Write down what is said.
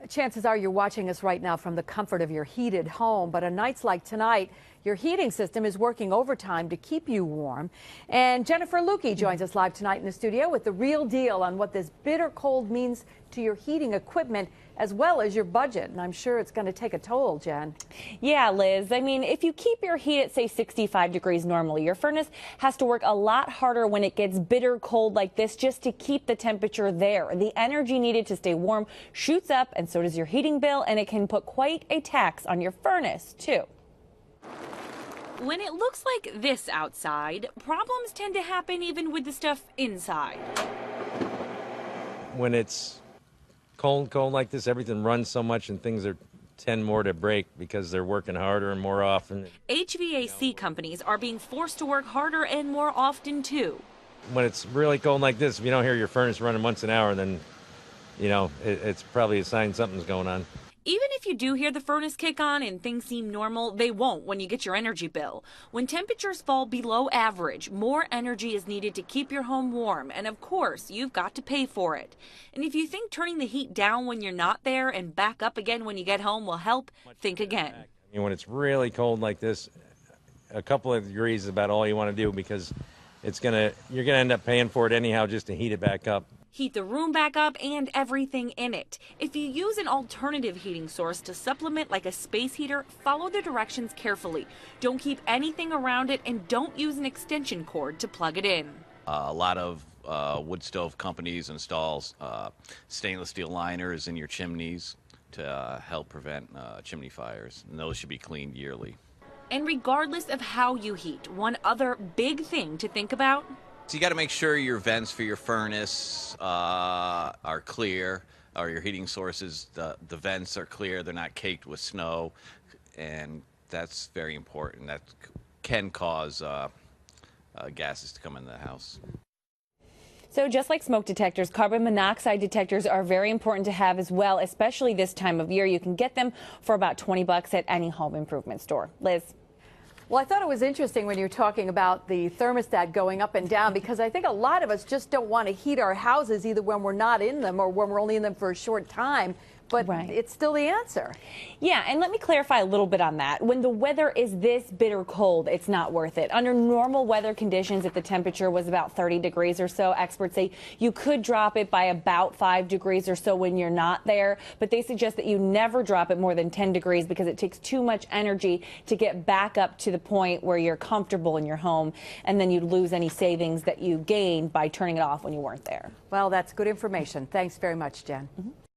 Chances are you're watching us right now from the comfort of your heated home, but on nights like tonight, your heating system is working overtime to keep you warm. And Jennifer Lukey joins us live tonight in the studio with the real deal on what this bitter cold means to your heating equipment as well as your budget. And I'm sure it's going to take a toll, Jen. Yeah, Liz. I mean, if you keep your heat at, say, 65 degrees normally, your furnace has to work a lot harder when it gets bitter cold like this just to keep the temperature there. The energy needed to stay warm shoots up, and so does your heating bill, and it can put quite a tax on your furnace, too. When it looks like this outside, problems tend to happen even with the stuff inside. When it's cold like this, everything runs so much and things tend more to break because they're working harder and more often. HVAC companies are being forced to work harder and more often, too. When it's really cold like this, if you don't hear your furnace running once an hour, then, you know, it's probably a sign something's going on. Even if you do hear the furnace kick on and things seem normal, they won't when you get your energy bill. When temperatures fall below average, more energy is needed to keep your home warm, and of course, you've got to pay for it. And if you think turning the heat down when you're not there and back up again when you get home will help, think again. I mean, when it's really cold like this, a couple of degrees is about all you want to do because you're gonna end up paying for it anyhow just to heat it back up. Heat the room back up and everything in it. If you use an alternative heating source to supplement like a space heater, follow the directions carefully. Don't keep anything around it and don't use an extension cord to plug it in. A lot of wood stove companies install stainless steel liners in your chimneys to help prevent chimney fires, and those should be cleaned yearly. And regardless of how you heat, one other big thing to think about: so you got to make sure your vents for your furnace are clear, or your heating sources, the vents are clear, they're not caked with snow, and that's very important. That can cause gases to come into the house. So just like smoke detectors, carbon monoxide detectors are very important to have as well, especially this time of year. You can get them for about $20 at any home improvement store. Liz? Well, I thought it was interesting when you were talking about the thermostat going up and down, because I think a lot of us just don't want to heat our houses either when we're not in them or when we're only in them for a short time. But right. It's still the answer. Yeah, and let me clarify a little bit on that. When the weather is this bitter cold, it's not worth it. Under normal weather conditions, if the temperature was about 30 degrees or so, experts say you could drop it by about 5 degrees or so when you're not there. But they suggest that you never drop it more than 10 degrees because it takes too much energy to get back up to the point where you're comfortable in your home. And then you'd lose any savings that you gained by turning it off when you weren't there. Well, that's good information. Thanks very much, Jen.